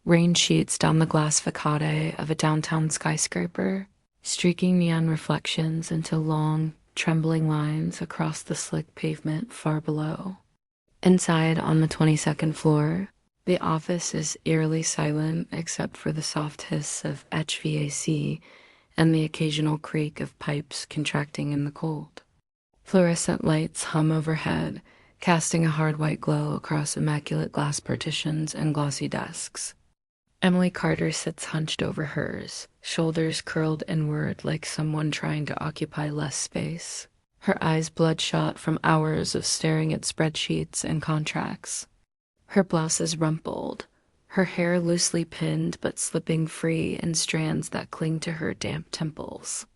Rain sheets down the glass facade of a downtown skyscraper, streaking neon reflections into long, trembling lines across the slick pavement far below. Inside, on the 22nd floor, the office is eerily silent except for the soft hiss of HVAC and the occasional creak of pipes contracting in the cold. Fluorescent lights hum overhead, casting a hard white glow across immaculate glass partitions and glossy desks. Emily Carter sits hunched over hers, shoulders curled inward like someone trying to occupy less space. Her eyes bloodshot from hours of staring at spreadsheets and contracts. Her blouse is rumpled, her hair loosely pinned but slipping free in strands that cling to her damp temples.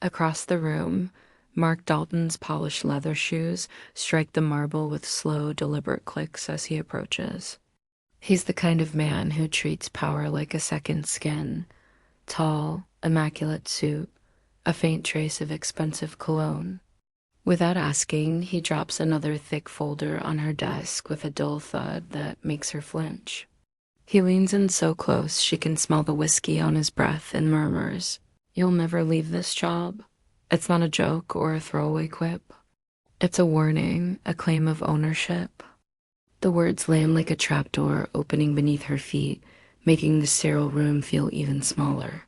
Across the room, Mark Dalton's polished leather shoes strike the marble with slow, deliberate clicks as he approaches. He's the kind of man who treats power like a second skin. Tall, immaculate suit, a faint trace of expensive cologne. Without asking, he drops another thick folder on her desk with a dull thud that makes her flinch. He leans in so close she can smell the whiskey on his breath and murmurs, "You'll never leave this job?" It's not a joke or a throwaway quip. It's a warning, a claim of ownership. The words land like a trapdoor opening beneath her feet, making the sterile room feel even smaller.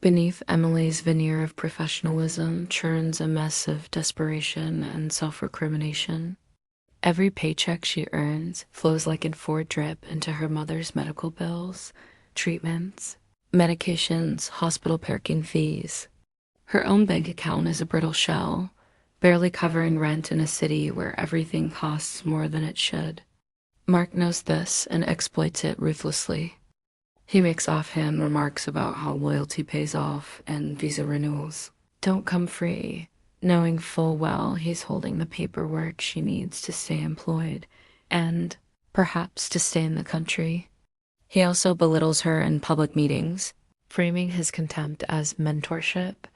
Beneath Emily's veneer of professionalism churns a mess of desperation and self-recrimination. Every paycheck she earns flows like a Ford drip into her mother's medical bills, treatments, medications, hospital parking fees. Her own bank account is a brittle shell, barely covering rent in a city where everything costs more than it should. Mark knows this and exploits it ruthlessly. He makes offhand remarks about how loyalty pays off and visa renewals don't come free, knowing full well he's holding the paperwork she needs to stay employed and, perhaps, to stay in the country. He also belittles her in public meetings, framing his contempt as mentorship,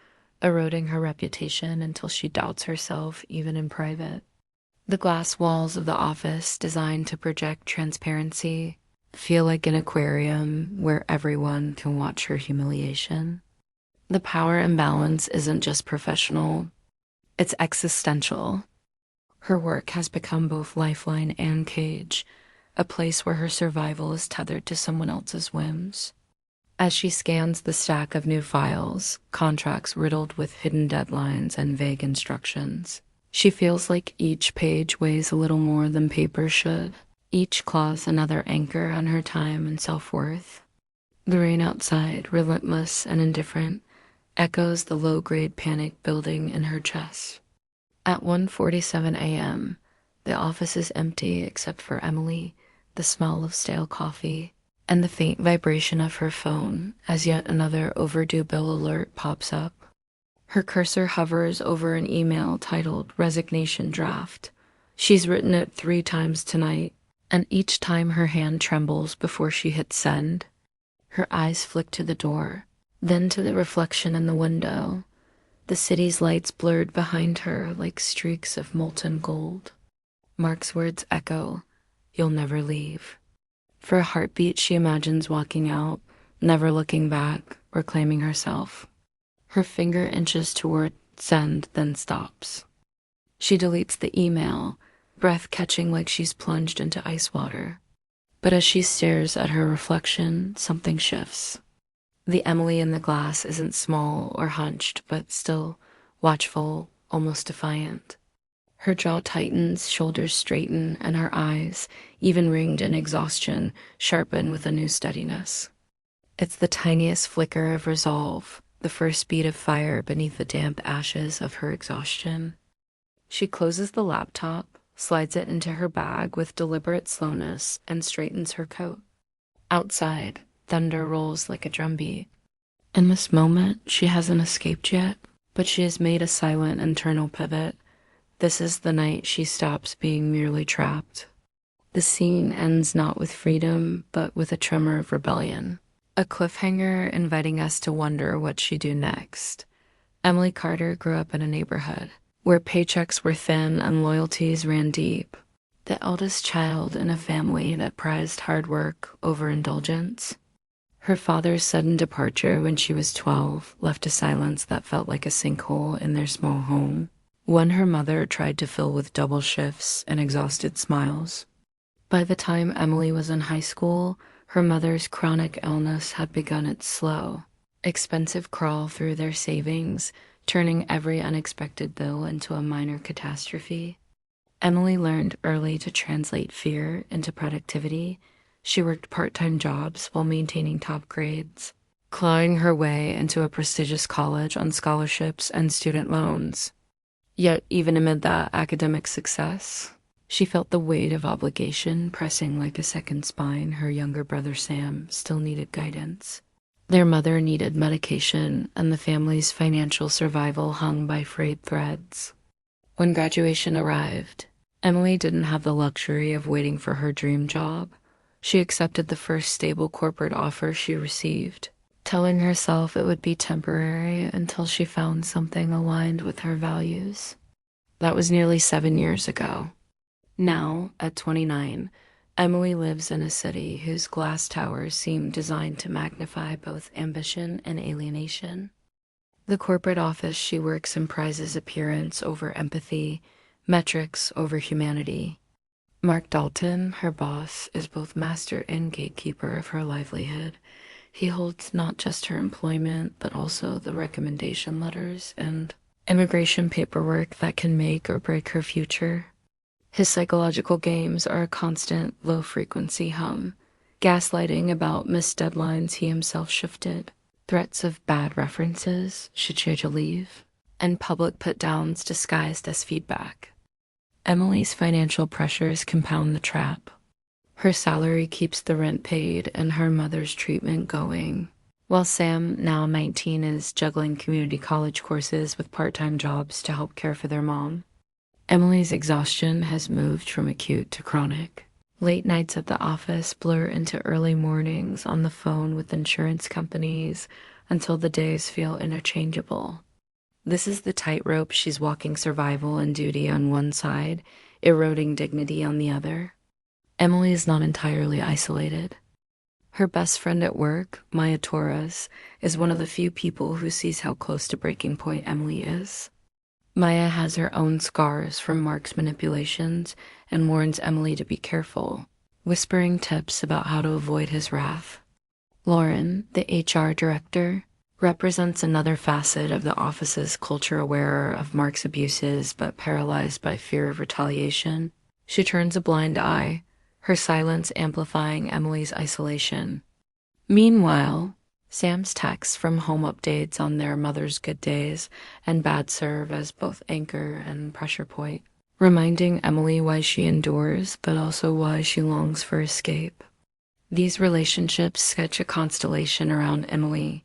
eroding her reputation until she doubts herself even in private. The glass walls of the office, designed to project transparency, feel like an aquarium where everyone can watch her humiliation. The power imbalance isn't just professional, it's existential. Her work has become both lifeline and cage, a place where her survival is tethered to someone else's whims. As she scans the stack of new files, contracts riddled with hidden deadlines and vague instructions, she feels like each page weighs a little more than paper should. Each claws another anchor on her time and self-worth. The rain outside, relentless and indifferent, echoes the low-grade panic building in her chest. At 1:47 a.m., the office is empty except for Emily, the smell of stale coffee, and the faint vibration of her phone as yet another overdue bill alert pops up. Her cursor hovers over an email titled Resignation Draft. She's written it 3 times tonight, and each time her hand trembles before she hits send. Her eyes flick to the door, then to the reflection in the window. The city's lights blurred behind her like streaks of molten gold. Mark's words echo, "You'll never leave." For a heartbeat, she imagines walking out, never looking back, reclaiming herself. Her finger inches toward send, then stops. She deletes the email, breath catching like she's plunged into ice water. But as she stares at her reflection, something shifts. The Emily in the glass isn't small or hunched, but still watchful, almost defiant. Her jaw tightens, shoulders straighten, and her eyes, even ringed in exhaustion, sharpen with a new steadiness. It's the tiniest flicker of resolve, the first bead of fire beneath the damp ashes of her exhaustion. She closes the laptop, slides it into her bag with deliberate slowness, and straightens her coat. Outside, thunder rolls like a drumbeat. In this moment, she hasn't escaped yet, but she has made a silent internal pivot. This is the night she stops being merely trapped. The scene ends not with freedom, but with a tremor of rebellion. A cliffhanger inviting us to wonder what she'd do next. Emily Carter grew up in a neighborhood where paychecks were thin and loyalties ran deep. the eldest child in a family that prized hard work over indulgence. Her father's sudden departure when she was 12 left a silence that felt like a sinkhole in their small home, one her mother tried to fill with double shifts and exhausted smiles. By the time Emily was in high school, her mother's chronic illness had begun its slow, expensive crawl through their savings, turning every unexpected bill into a minor catastrophe. Emily learned early to translate fear into productivity. She worked part-time jobs while maintaining top grades, clawing her way into a prestigious college on scholarships and student loans. Yet, even amid that academic success, she felt the weight of obligation pressing like a second spine. Her younger brother Sam still needed guidance. Their mother needed medication, and the family's financial survival hung by frayed threads. When graduation arrived, Emily didn't have the luxury of waiting for her dream job. She accepted the first stable corporate offer she received, telling herself it would be temporary until she found something aligned with her values. That was nearly 7 years ago. Now, at 29, Emily lives in a city whose glass towers seem designed to magnify both ambition and alienation. The corporate office she works in prizes appearance over empathy, metrics over humanity. Mark Dalton, her boss, is both master and gatekeeper of her livelihood. He holds not just her employment, but also the recommendation letters and immigration paperwork that can make or break her future. His psychological games are a constant, low-frequency hum, gaslighting about missed deadlines he himself shifted, threats of bad references should she to leave, and public put-downs disguised as feedback. Emily's financial pressures compound the trap. Her salary keeps the rent paid and her mother's treatment going, while Sam, now 19, is juggling community college courses with part-time jobs to help care for their mom. Emily's exhaustion has moved from acute to chronic. Late nights at the office blur into early mornings on the phone with insurance companies until the days feel interchangeable. This is the tightrope she's walking, survival and duty on one side, eroding dignity on the other. Emily is not entirely isolated. Her best friend at work, Maya Torres, is one of the few people who sees how close to breaking point Emily is. Maya has her own scars from Mark's manipulations and warns Emily to be careful, whispering tips about how to avoid his wrath. Lauren, the HR director, represents another facet of the office's culture, aware of Mark's abuses but paralyzed by fear of retaliation. She turns a blind eye, her silence amplifying Emily's isolation. Meanwhile, Sam's texts from home updates on their mother's good days and bad serve as both anchor and pressure point, reminding Emily why she endures but also why she longs for escape. These relationships sketch a constellation around Emily,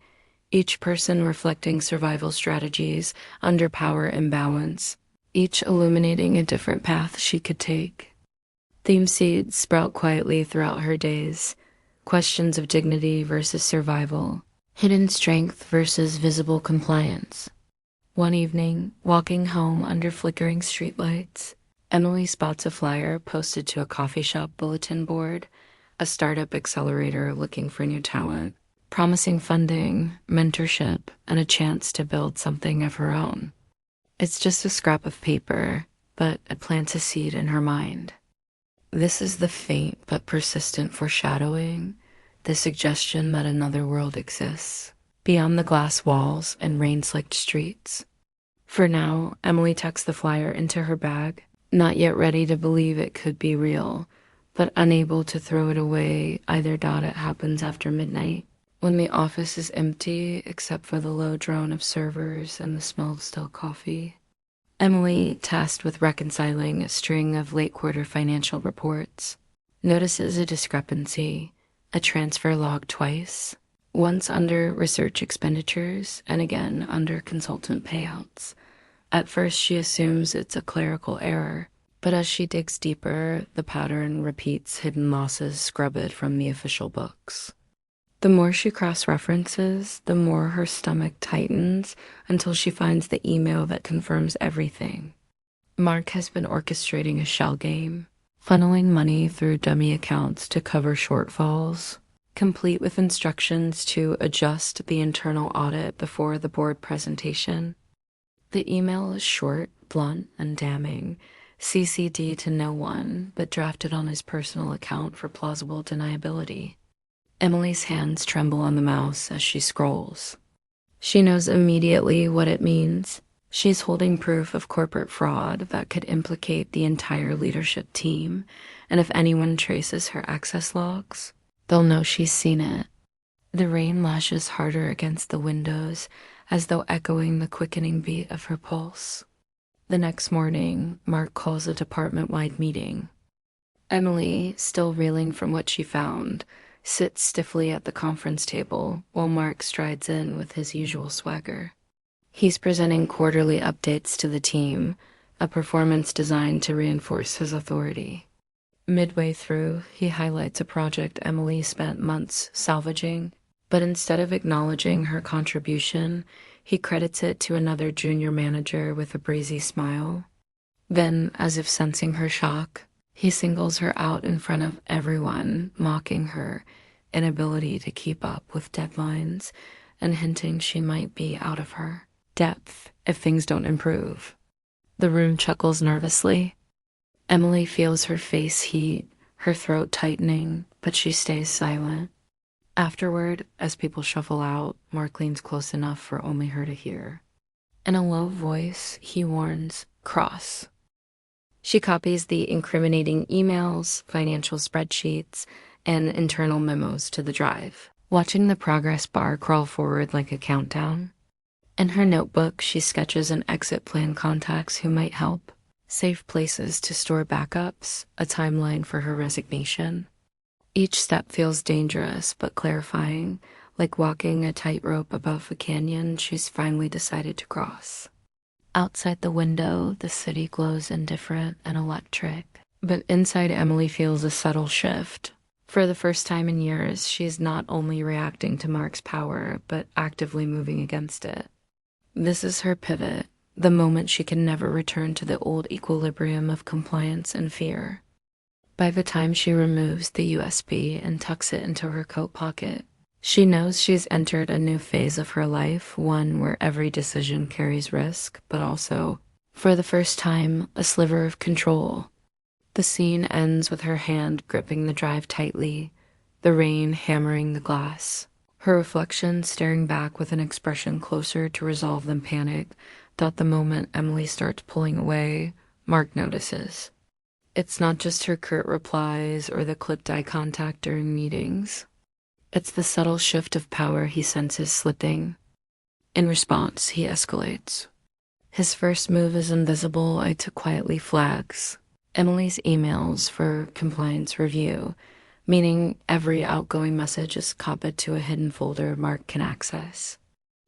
each person reflecting survival strategies under power imbalance, each illuminating a different path she could take. Theme seeds sprout quietly throughout her days, questions of dignity versus survival, hidden strength versus visible compliance. One evening, walking home under flickering streetlights, Emily spots a flyer posted to a coffee shop bulletin board, a startup accelerator looking for new talent, promising funding, mentorship, and a chance to build something of her own. It's just a scrap of paper, but it plants a seed in her mind. This is the faint but persistent foreshadowing, the suggestion that another world exists, beyond the glass walls and rain-slicked streets. For now, Emily tucks the flyer into her bag, not yet ready to believe it could be real, but unable to throw it away either. It happens after midnight, when the office is empty except for the low drone of servers and the smell of stale coffee. Emily, tasked with reconciling a string of late quarter financial reports, notices a discrepancy, a transfer log twice, once under research expenditures and again under consultant payouts. At first she assumes it's a clerical error, but as she digs deeper, the pattern repeats hidden losses scrubbed from the official books. The more she cross-references, the more her stomach tightens until she finds the email that confirms everything. Mark has been orchestrating a shell game, funneling money through dummy accounts to cover shortfalls, complete with instructions to adjust the internal audit before the board presentation. The email is short, blunt, and damning, CC'd to no one, but drafted on his personal account for plausible deniability. Emily's hands tremble on the mouse as she scrolls. She knows immediately what it means. She's holding proof of corporate fraud that could implicate the entire leadership team, and if anyone traces her access logs, they'll know she's seen it. The rain lashes harder against the windows, as though echoing the quickening beat of her pulse. The next morning, Mark calls a department-wide meeting. Emily, still reeling from what she found, sits stiffly at the conference table while Mark strides in with his usual swagger. He's presenting quarterly updates to the team, a performance designed to reinforce his authority. Midway through, he highlights a project Emily spent months salvaging, but instead of acknowledging her contribution, he credits it to another junior manager with a breezy smile. Then, as if sensing her shock, he singles her out in front of everyone, mocking her inability to keep up with deadlines and hinting she might be out of her depth if things don't improve. The room chuckles nervously. Emily feels her face heat, her throat tightening, but she stays silent. Afterward, as people shuffle out, Mark leans close enough for only her to hear. In a low voice, he warns, "Cross." She copies the incriminating emails, financial spreadsheets, and internal memos to the drive, watching the progress bar crawl forward like a countdown. In her notebook, she sketches an exit plan contacts who might help, safe places to store backups, a timeline for her resignation. Each step feels dangerous but clarifying, like walking a tightrope above a canyon she's finally decided to cross. Outside the window, the city glows indifferent and electric, but inside Emily feels a subtle shift. For the first time in years, she is not only reacting to Mark's power, but actively moving against it. This is her pivot, the moment she can never return to the old equilibrium of compliance and fear. By the time she removes the USB and tucks it into her coat pocket, she knows she's entered a new phase of her life, one where every decision carries risk, but also, for the first time, a sliver of control. The scene ends with her hand gripping the drive tightly, the rain hammering the glass. Her reflection staring back with an expression closer to resolve than panic, that the moment Emily starts pulling away, Mark notices. It's not just her curt replies or the clipped eye contact during meetings. It's the subtle shift of power he senses slipping. In response, he escalates. His first move is invisible to quietly flags Emily's emails for compliance review, meaning every outgoing message is copied to a hidden folder Mark can access.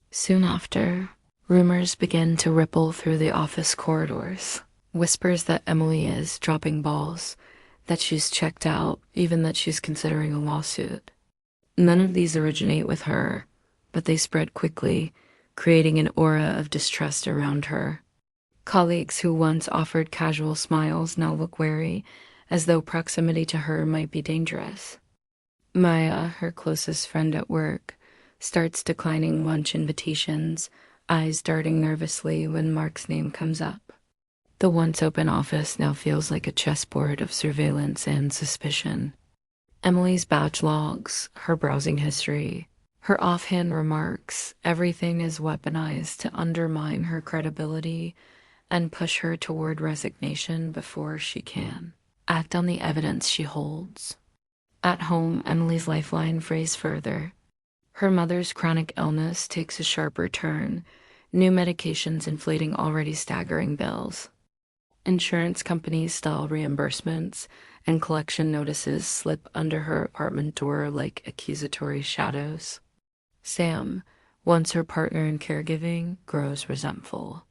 Soon after, rumors begin to ripple through the office corridors. Whispers that Emily is dropping balls, that she's checked out, even that she's considering a lawsuit. None of these originate with her, but they spread quickly, creating an aura of distrust around her. Colleagues who once offered casual smiles now look wary, as though proximity to her might be dangerous. Maya, her closest friend at work, starts declining lunch invitations, eyes darting nervously when Mark's name comes up. The once open office now feels like a chessboard of surveillance and suspicion. Emily's badge logs, her browsing history, her offhand remarks, everything is weaponized to undermine her credibility and push her toward resignation before she can act on the evidence she holds. At home, Emily's lifeline frays further. Her mother's chronic illness takes a sharper turn, new medications inflating already staggering bills. Insurance companies stall reimbursements, and collection notices slip under her apartment door like accusatory shadows. Sam, once her partner in caregiving, grows resentful.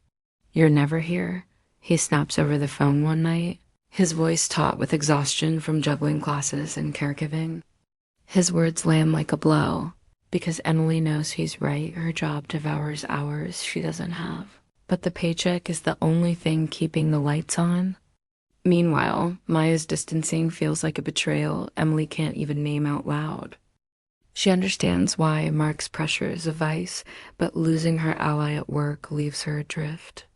"You're never here?" he snaps over the phone one night, his voice taut with exhaustion from juggling classes and caregiving. His words land like a blow, because Emily knows he's right. Her job devours hours she doesn't have. But the paycheck is the only thing keeping the lights on. Meanwhile, Maya's distancing feels like a betrayal Emily can't even name out loud. She understands why Mark's pressure is a vice, but losing her ally at work leaves her adrift.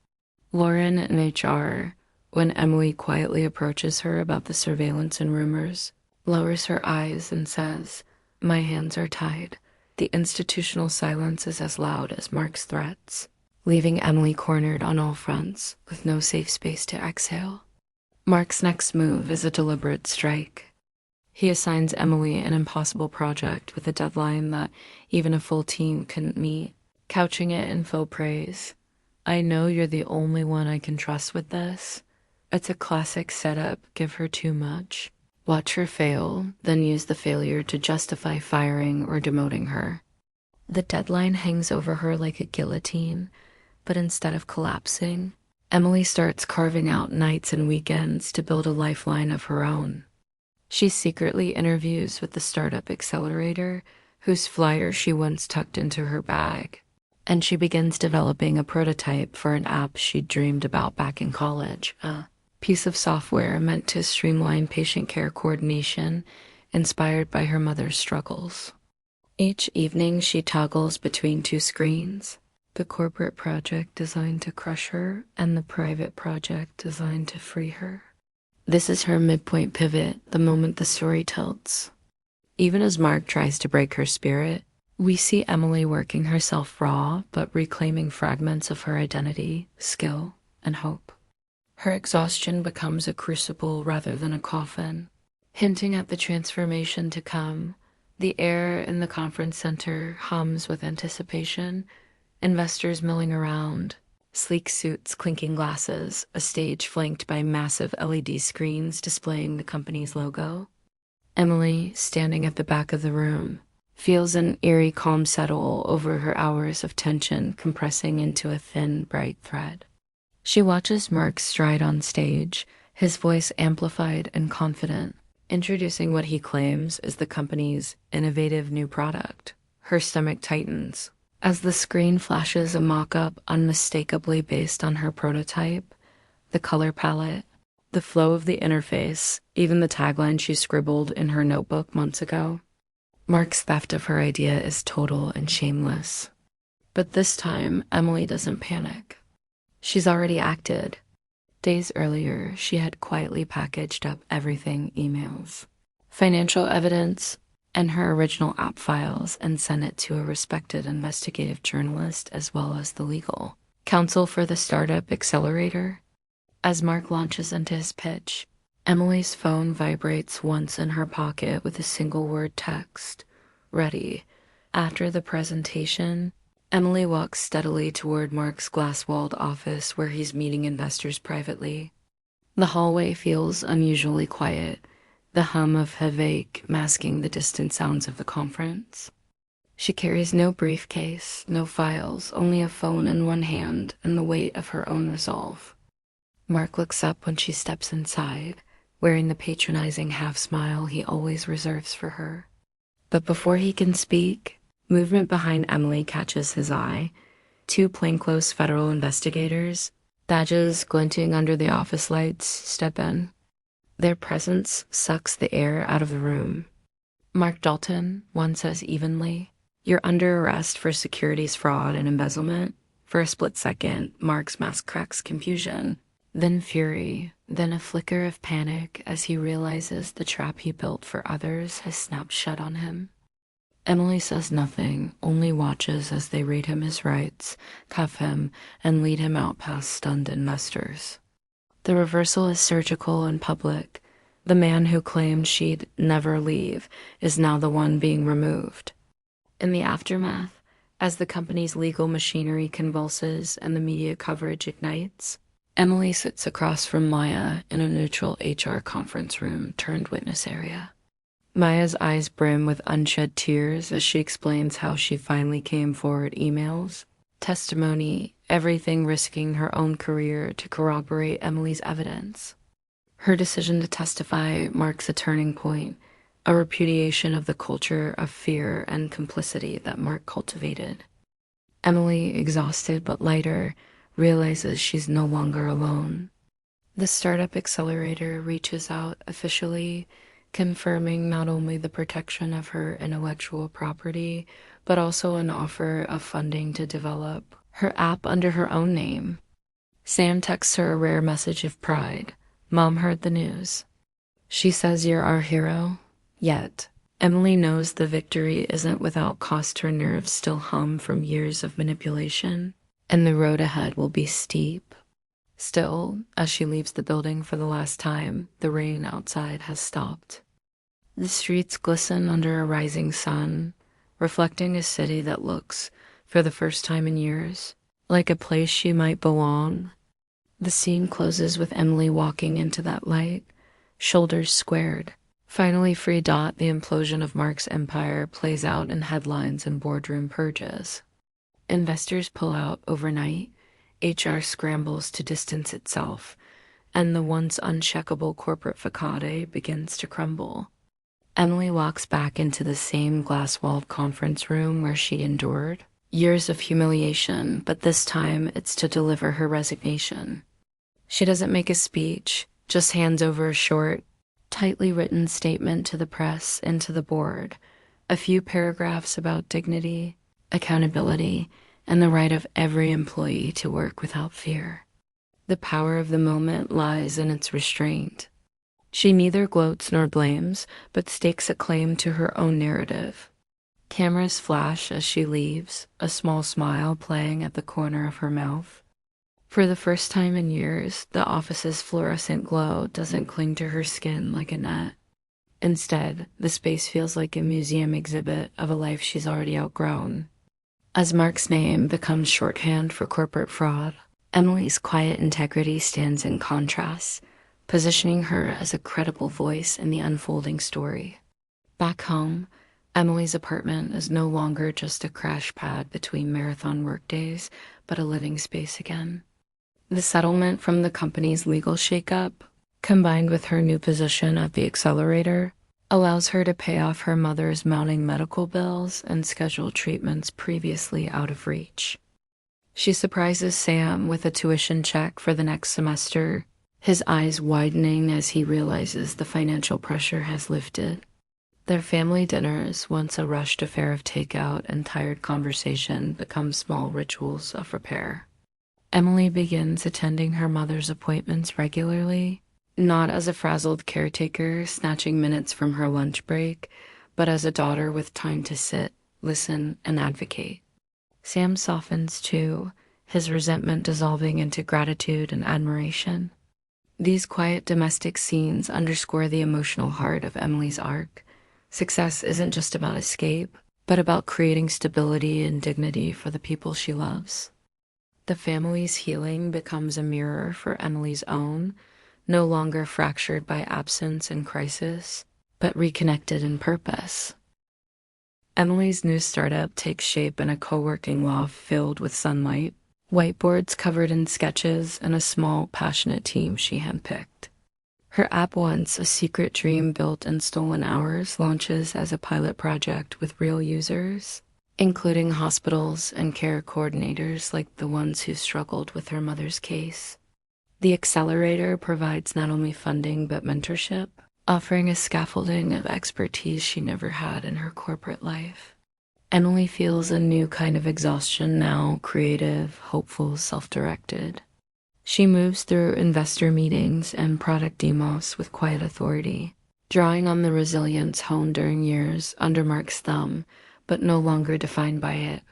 Lauren in HR, when Emily quietly approaches her about the surveillance and rumors, lowers her eyes and says, "My hands are tied." The institutional silence is as loud as Mark's threats, leaving Emily cornered on all fronts with no safe space to exhale. Mark's next move is a deliberate strike. He assigns Emily an impossible project with a deadline that even a full team couldn't meet, couching it in faux praise. "I know you're the only one I can trust with this." It's a classic setup, give her too much. Watch her fail, then use the failure to justify firing or demoting her. The deadline hangs over her like a guillotine, but instead of collapsing, Emily starts carving out nights and weekends to build a lifeline of her own. She secretly interviews with the startup accelerator, whose flyer she once tucked into her bag, and she begins developing a prototype for an app she'd dreamed about back in college, a piece of software meant to streamline patient care coordination, inspired by her mother's struggles. Each evening, she toggles between two screens, the corporate project designed to crush her and the private project designed to free her. This is her midpoint pivot, the moment the story tilts. Even as Mark tries to break her spirit, we see Emily working herself raw, but reclaiming fragments of her identity, skill, and hope. Her exhaustion becomes a crucible rather than a coffin, hinting at the transformation to come. The air in the conference center hums with anticipation, investors milling around, sleek suits clinking glasses, a stage flanked by massive LED screens displaying the company's logo. Emily, standing at the back of the room, feels an eerie calm settle over her hours of tension compressing into a thin, bright thread. She watches Mark stride on stage, his voice amplified and confident, introducing what he claims is the company's innovative new product. Her stomach tightens. As the screen flashes a mock-up unmistakably based on her prototype, the color palette, the flow of the interface, even the tagline she scribbled in her notebook months ago. Mark's theft of her idea is total and shameless. But this time, Emily doesn't panic. She's already acted. Days earlier, she had quietly packaged up everything: emails, financial evidence, and her original app files, and sent it to a respected investigative journalist as well as the legal counsel for the startup accelerator. As Mark launches into his pitch, Emily's phone vibrates once in her pocket with a single word text: "Ready." After the presentation, Emily walks steadily toward Mark's glass-walled office where he's meeting investors privately. The hallway feels unusually quiet, the hum of Havake masking the distant sounds of the conference. She carries no briefcase, no files, only a phone in one hand and the weight of her own resolve. Mark looks up when she steps inside, wearing the patronizing half-smile he always reserves for her. But before he can speak, movement behind Emily catches his eye. Two plainclothes federal investigators, badges glinting under the office lights, step in. Their presence sucks the air out of the room. "Mark Dalton," one says evenly, "you're under arrest for securities fraud and embezzlement." For a split second, Mark's mask cracks confusion, then fury, then a flicker of panic as he realizes the trap he built for others has snapped shut on him. Emily says nothing, only watches as they read him his rights, cuff him, and lead him out past stunned investors. The reversal is surgical and public. The man who claimed she'd never leave is now the one being removed. In the aftermath, as the company's legal machinery convulses and the media coverage ignites, Emily sits across from Maya in a neutral HR conference room turned witness area. Maya's eyes brim with unshed tears as she explains how she finally came forward: emails, testimony, everything, risking her own career to corroborate Emily's evidence. Her decision to testify marks a turning point, a repudiation of the culture of fear and complicity that Mark cultivated. Emily, exhausted but lighter, realizes she's no longer alone. The startup accelerator reaches out officially, confirming not only the protection of her intellectual property, but also an offer of funding to develop her app under her own name. Sam texts her a rare message of pride. Mom heard the news. She says, "You're our hero." Yet, Emily knows the victory isn't without cost. Her nerves still hum from years of manipulation, and the road ahead will be steep. Still, as she leaves the building for the last time, the rain outside has stopped. The streets glisten under a rising sun, reflecting a city that looks, for the first time in years, like a place she might belong. The scene closes with Emily walking into that light, shoulders squared. Finally free. The implosion of Mark's empire plays out in headlines and boardroom purges. Investors pull out overnight, HR scrambles to distance itself, and the once uncheckable corporate facade begins to crumble. Emily walks back into the same glass-walled conference room where she endured years of humiliation, but this time it's to deliver her resignation. She doesn't make a speech, just hands over a short, tightly written statement to the press and to the board, a few paragraphs about dignity, accountability, and the right of every employee to work without fear. The power of the moment lies in its restraint. She neither gloats nor blames, but stakes a claim to her own narrative. Cameras flash as she leaves, a small smile playing at the corner of her mouth. For the first time in years, the office's fluorescent glow doesn't cling to her skin like a net. Instead, the space feels like a museum exhibit of a life she's already outgrown. As Mark's name becomes shorthand for corporate fraud, Emily's quiet integrity stands in contrast, positioning her as a credible voice in the unfolding story. Back home, Emily's apartment is no longer just a crash pad between marathon workdays, but a living space again. The settlement from the company's legal shakeup, combined with her new position at the accelerator, allows her to pay off her mother's mounting medical bills and schedule treatments previously out of reach. She surprises Sam with a tuition check for the next semester, his eyes widening as he realizes the financial pressure has lifted. Their family dinners, once a rushed affair of takeout and tired conversation, become small rituals of repair. Emily begins attending her mother's appointments regularly, not as a frazzled caretaker snatching minutes from her lunch break, but as a daughter with time to sit, listen, and advocate. Sam softens too, his resentment dissolving into gratitude and admiration. These quiet domestic scenes underscore the emotional heart of Emily's arc. Success isn't just about escape, but about creating stability and dignity for the people she loves. The family's healing becomes a mirror for Emily's own, no longer fractured by absence and crisis, but reconnected in purpose. Emily's new startup takes shape in a co-working loft filled with sunlight, whiteboards covered in sketches, and a small, passionate team she handpicked. Her app, once a secret dream built in stolen hours, launches as a pilot project with real users, including hospitals and care coordinators like the ones who struggled with her mother's case. The accelerator provides not only funding but mentorship, offering a scaffolding of expertise she never had in her corporate life. Emily feels a new kind of exhaustion now, creative, hopeful, self-directed. She moves through investor meetings and product demos with quiet authority, drawing on the resilience honed during years under Mark's thumb, but no longer defined by it.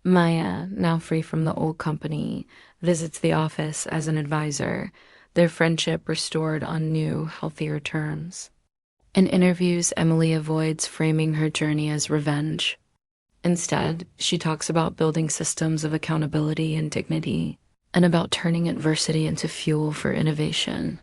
Maya, now free from the old company, visits the office as an advisor, their friendship restored on new, healthier terms. In interviews, Emily avoids framing her journey as revenge. Instead, she talks about building systems of accountability and dignity, and about turning adversity into fuel for innovation.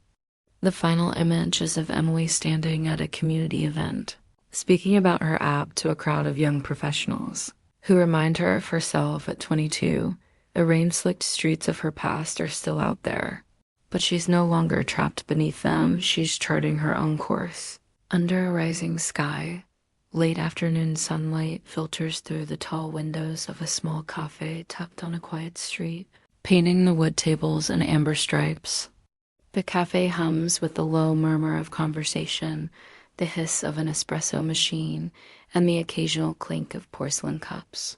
The final image is of Emily standing at a community event, speaking about her app to a crowd of young professionals who remind her of herself at 22. The rain-slicked streets of her past are still out there, but she's no longer trapped beneath them. She's charting her own course. Under a rising sky, late afternoon sunlight filters through the tall windows of a small cafe tucked on a quiet street, painting the wood tables in amber stripes. The cafe hums with the low murmur of conversation, the hiss of an espresso machine, and the occasional clink of porcelain cups.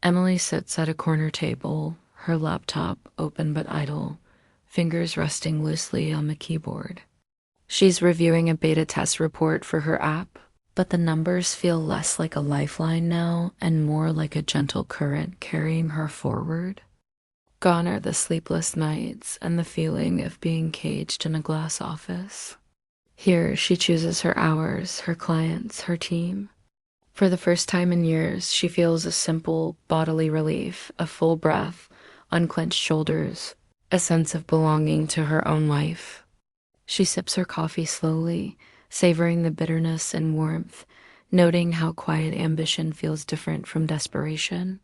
Emily sits at a corner table, her laptop open but idle, fingers resting loosely on the keyboard. She's reviewing a beta test report for her app, but the numbers feel less like a lifeline now and more like a gentle current carrying her forward. Gone are the sleepless nights and the feeling of being caged in a glass office. Here, she chooses her hours, her clients, her team. For the first time in years, she feels a simple bodily relief, a full breath, unclenched shoulders, a sense of belonging to her own life. She sips her coffee slowly, savoring the bitterness and warmth, noting how quiet ambition feels different from desperation.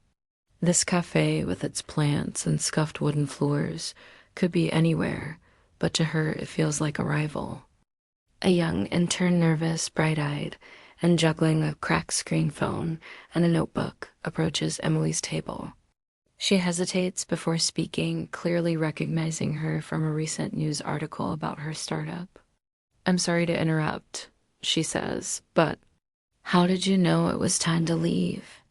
This cafe, with its plants and scuffed wooden floors, could be anywhere, but to her it feels like a rival. A young intern, nervous, bright-eyed, and juggling a cracked screen phone and a notebook, approaches Emily's table. She hesitates before speaking, clearly recognizing her from a recent news article about her startup. "I'm sorry to interrupt," she says, "but how did you know it was time to leave?"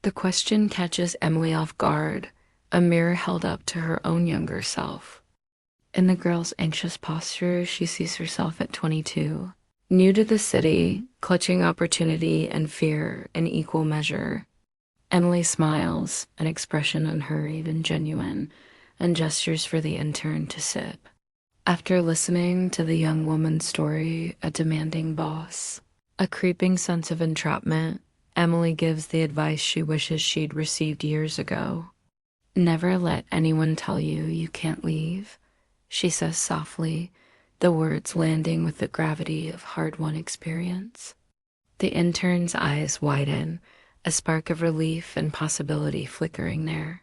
The question catches Emily off guard, a mirror held up to her own younger self. In the girl's anxious posture, she sees herself at 22, new to the city, clutching opportunity and fear in equal measure. Emily smiles, an expression unhurried and genuine, and gestures for the intern to sip. After listening to the young woman's story, a demanding boss, a creeping sense of entrapment, Emily gives the advice she wishes she'd received years ago. "Never let anyone tell you you can't leave," she says softly, the words landing with the gravity of hard-won experience. The intern's eyes widen, a spark of relief and possibility flickering there.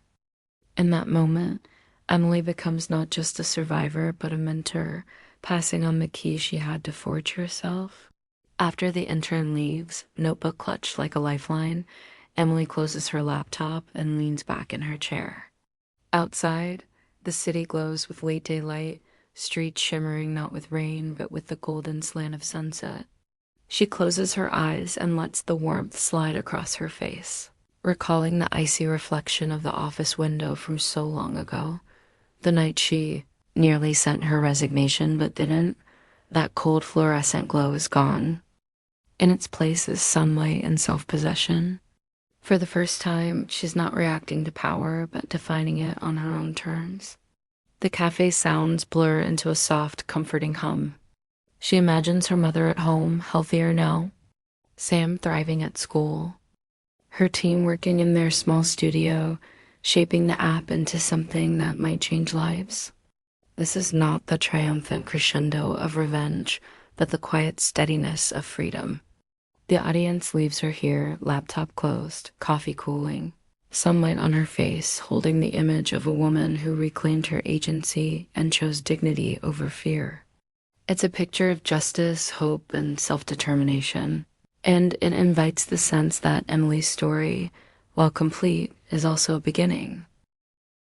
In that moment, Emily becomes not just a survivor, but a mentor, passing on the keys she had to forge herself. After the intern leaves, notebook clutched like a lifeline, Emily closes her laptop and leans back in her chair. Outside, the city glows with late daylight, streets shimmering not with rain, but with the golden slant of sunset. She closes her eyes and lets the warmth slide across her face, recalling the icy reflection of the office window from so long ago. The night she nearly sent her resignation but didn't. That cold fluorescent glow is gone. In its place is sunlight and self-possession. For the first time, she's not reacting to power, but defining it on her own terms. The cafe's sounds blur into a soft, comforting hum. She imagines her mother at home, healthier now, Sam thriving at school, her team working in their small studio, shaping the app into something that might change lives. This is not the triumphant crescendo of revenge, but the quiet steadiness of freedom. The audience leaves her here, laptop closed, coffee cooling, sunlight on her face, holding the image of a woman who reclaimed her agency and chose dignity over fear. It's a picture of justice, hope, and self-determination, and it invites the sense that Emily's story, while complete, is also a beginning.